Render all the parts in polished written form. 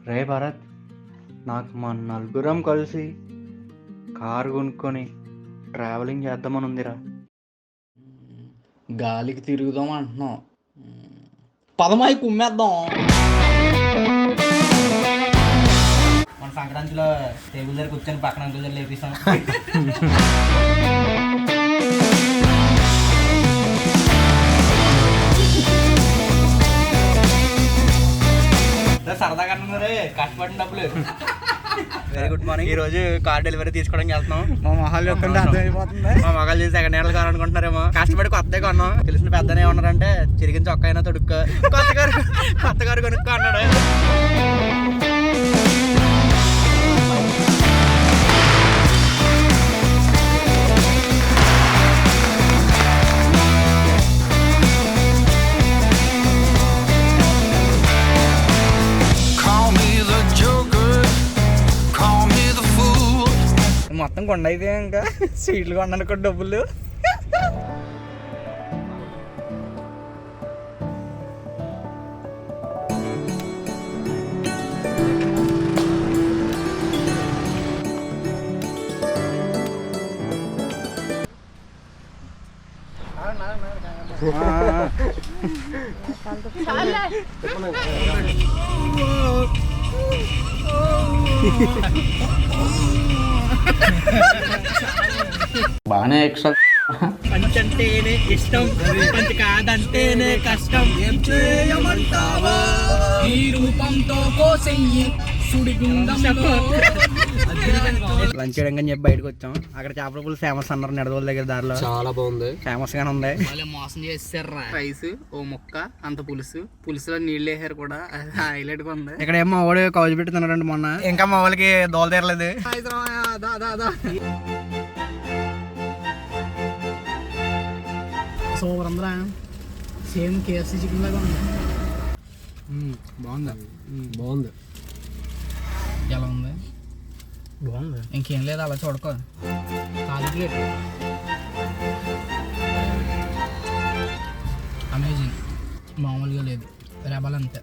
రే భరత్, నాకు మా నలుగురం కలిసి కారు కొనుక్కొని ట్రావెలింగ్ చేద్దామని ఉందిరా. గాలికి తిరుగుదాం అంటున్నాం. పదమాయి కుమ్మేద్దాం. మన సంక్రాంతిలో టేబుల్ దగ్గర కూర్చొని పక్కన అంకుల్ దగ్గర లేపిస్తాం. సరదాగా అంటున్నారు కష్టపడిన డబ్బులు. Very good morning. ఈ రోజు కార్ డెలివరీ తీసుకోవడానికి వెళ్తున్నాం. మా మొహాలు చూస్తుంటే అర్థమైపోతుంది. మా మగాళ్ళు చేసి సెకండ్ హ్యాండ్ కార్ అనుకుంటున్నారేమో. కష్టపడి కొత్తగా కొన్నాం. తెలిసిన పెద్దనే ఏమన్నారంటే చిరిగిన చొక్కా అయినా తొడుక్కో, కొత్త కారు కొనుక్కో అన్నాడు. మొత్తం కొండ అయితే ఇంకా సీట్లు కొనడానికి కూడా డబ్బులు. బాగానే ఎక్స్ట్రా. పంచంటేనే ఇష్టం, పంచ కాదంటేనే కష్టం. ఏం చేయమంటావా ఈ రూపంతో కోసెయ్యి సుడిగుండంలో. లంచ్ చేయడం చెప్పి బయటకు వచ్చాం. అక్కడ చేపల పులుసు ఫేమస్ అన్నారు నెడదోల దగ్గర దారిలో. చాలా బాగుంది, ఫేమస్ గానే ఉంది. మోసం చేస్తారు. రైస్ ఓ ముక్క, అంత పులుసులో నీళ్ళు వేసారు కూడా, హైలైట్ గా ఉంది. ఇక్కడ ఏమో ఓడి కౌజు పెట్టుతున్నారండి మొన్న. ఇంకా మా వాళ్ళకి దోల తీరలేదు. సూపర్ అందరా, సేమ్ కేఎఫ్సీ చికెన్ లాగా ఉంది. బాగుంది. ఎలా ఉంది? బాగుంది. ఇంకేం లేదు, అలా చూడకో. ఖాళీ ప్లేట్. అమేజింగ్, మామూలుగా లేదు. రెబల్ అంతే.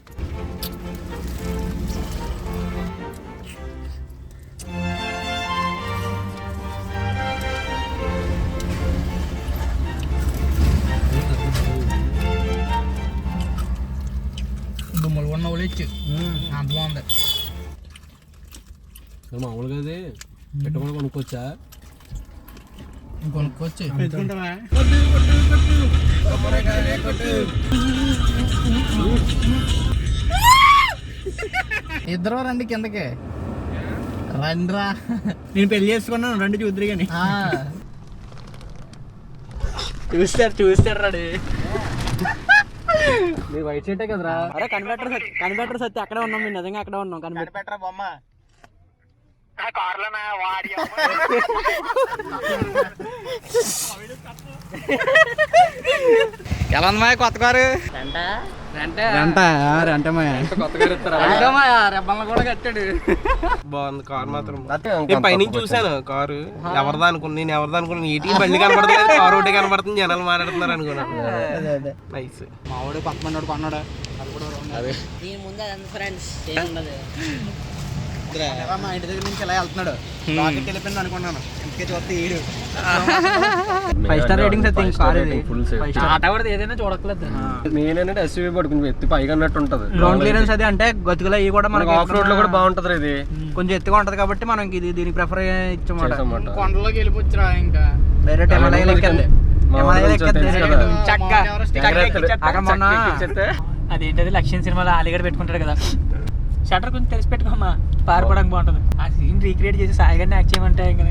దుమ్మలు కూడా నవ్వులేచ్చు, అంత బాగుంది. మామూలుగా అది పెట్టుబడి కొనుక్కోవచ్చా? కొనుక్కోవచ్చు. ఇద్దరు రండి కిందకి రండిరా. నేను పెళ్లి చేసుకున్నాను, రండి చూద్దరు కానీ. చూస్తారు రాడు. మీరు వైట్ షర్టే కదరా? అరే కనిపెట్టరు సత్తి, అక్కడే ఉన్నాం. మేము నిజంగా అక్కడే ఉన్నాం. కనిపెట్టరా బొమ్మ. ఎలా ఉంది మాయ కొత్త కారు? రెబ్బలను కూడా కట్టాడు. బాగుంది కారు మాత్రం. నేను పైనుంచి చూసాను కారు. ఎవరిదా అనుకున్నా, నేను ఎవరిదా అనుకున్నాను. నీటికి బండి కనబడుతుంది, కారు ఒకటి కనబడుతుంది, జనాలు మాట్లాడుతున్నారు అనుకున్నాను. నైస్. మా వాడు కొత్త మంది కొన్నాడు. అది కూడా మా ఇంటి దగ్గర నుంచి ఇలా వెళ్తున్నాడు. రాకెట్ వెళ్ళిపోయింది అనుకున్నాను. ఇంటికి చూస్తే ఈడు 5 స్టార్ రేటింగ్ ఆట కూడా ఏదైనా చూడట్లేదు. నేనంటే ఎస్యూవీ పడుకుంది, ఎత్తి పైగా అన్నట్టు ఉంటది. గ్రౌండ్ క్లియరెన్స్ అది అంటే గతుకులో ఇవి కూడా మనకి ఆఫ్ రోడ్ లో కూడా బాగుంటది. ఇది కొంచెం ఎత్తుగా ఉంటది కాబట్టి మనం దీనికి ప్రిఫర్ ఇచ్చామాట. కొండలోకి వెళ్ళిపోవచ్చురా. ఇంకా డైరెక్ట్ హిమాలయాలు ఎక్కింది. అదేంటది లక్ష్యం సినిమాలో అలీగడ్ పెట్టుకుంటాడు కదా, షటర్ కొంచెం తెలిసి పెట్టుకోమ్మా, పారిపోవడానికి బాగుంటుంది. ఆ సీన్ రీక్రియేట్ చేసి సాయిగారిని యాక్ట్ చేయమంటే ఇంకా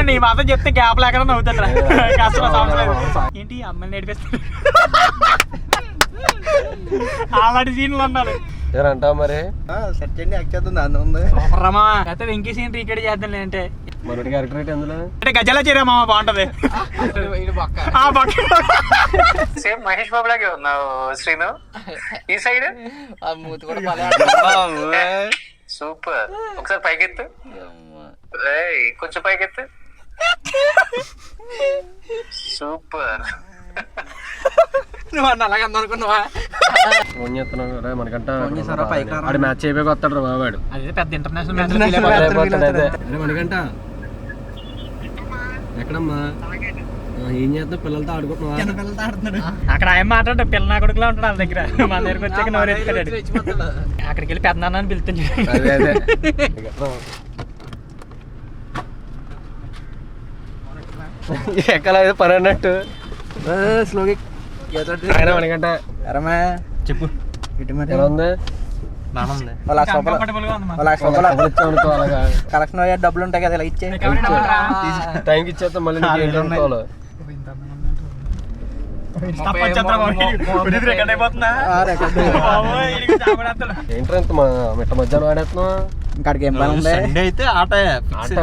నీ మాత్రం చెప్తే గ్యాప్ లేకుండా నవ్వుతాడు రా. ఏంటి అమ్మాయిని నేర్పిస్తాడు. అలాంటి సీన్లు ఉన్నారు. అంటావు మరి సెట్ చేయండి, యాక్ట్ చేద్దాం. దాని ఉంది రమా అయితే వెంకీ సీన్ రీక్రియేట్ చేద్దాం. అంటే మరొకటి క్యారెక్టర్ అందులో అంటే గజాల చీర మామ బాగుంటది. సేమ్ మహేష్ బాబు లాగే ఉన్నావు శ్రీను. ఈ సైడ్ మూతి కూడా సూపర్. ఒకసారి పైకెత్తు, కొంచెం పైకెత్తు. సూపర్. నువ్వు అన్న అలాగే అందనుకున్నావా? ఫోన్ చేస్తున్నావు కదా మనకంట ఆడు మ్యాచ్ అయిపోయి వస్తాడు రా బాబాడు. అదే పెద్ద ఇంటర్నేషనల్ మనకంట ఎక్కడమ్మా ఏం చేస్తున్నావు? పిల్లలతో ఆడుకుంటున్నావా? పిల్లలతో ఆడుతున్నాడు. అక్కడ ఆయన మాట్లాడు పిల్ల నా కొడుకులా ఉంటాడు వాళ్ళ దగ్గర. మన దగ్గరకు వచ్చాక నోరు ఎత్తాడు. అక్కడికి వెళ్ళి పెద్ద నాన్న అని పిలుతుంది. అదే అదే ఎక్కలేదు పని అన్నట్టు స్లోగా ఆయన మనకంట అరమా చెప్పు. ఇటు మరి ఎలా ఉంది? బాగుంది. కంఫర్టబుల్ గా ఉంది మాకు. అనుకో అలాగా కలెక్షన్ అయ్యే డబ్బులు ఉంటాయి కదా ఇలా ఇచ్చే టైంకి ఇచ్చేస్తాం మళ్ళీ నీకు ఏంటి అనుకోవాలి. స్టఫ్ వచ్చేస్తా బాబు. ఇది రికార్డ్ అయిపోతుందా? బాబోయ్, ఈడికి చాపడేస్తాడు. ఏంట్రా ఇంత మిట్ట మధ్యాహ్నం ఆడేస్తున్నావు? ఇంకాడికి ఏం పని ఉంది? సండే అయితే ఆట ఆట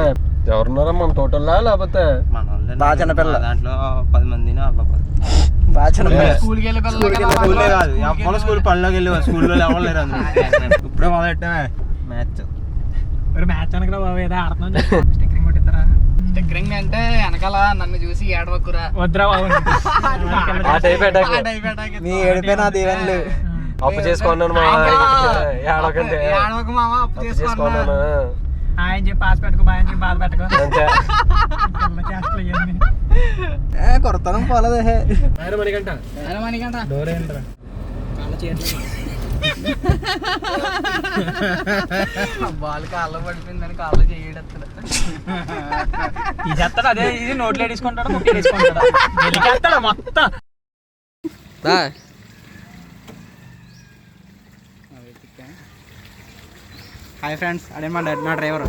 ఎవరున్నారా మన టోటల్లా లేకపోతే మన వాళ్ళే. బాగా చిన్నపిల్ల. దాంట్లో 10 మందిని అట్లా బాగా చిన్న స్కూల్కి వెళ్ళి స్కూలే కాదు ఎప్పుడు స్కూల్ పనిలోకి వెళ్ళి స్కూల్లో ఎవరు లేరు అందరూ. ఇప్పుడే మొదలెట్టామే మ్యాచ్. మ్యాచ్ అనగా బాబు ఏదో ఆడుతున్నాం. స్టిక్కరింగ్ కొట్టిస్తారా? స్టిక్కరింగ్ అంటే వెనకాల నన్ను చూసి ఏడవకురా వద్దురా బాబు. ఆ టైప్ అటాక్ నీ ఏడిపోయినా దీవెనలు అప్పు చేసుకున్నాను మా ఏడవకంటే ఏడవకు మామ అప్పు చేసుకున్నా చేసుకున్నాను ఆయన చెప్పి పాస్ పెట్టుకో బాగా చెప్పి బాధ పెట్టుకో. అంతే. చేష్టలు ఇవన్నీ. కొడతాను పోలేదే మనకంట మనకంట డోర్ ఏంట్రా కాళ్ళ చేయట్లేదు. బాల్ కాళ్ళ పడిపోయిందని కాళ్ళు చేయడత్తడు తీసేస్తాడు. అదే ఇది నోట్లో వేసుకుంటాడు ముక్కు వేసుకుంటాడు. వెళ్ళికేస్తాడు మొత్తం. హాయ్ ఫ్రెండ్స్ అడే మా డ్రైవర్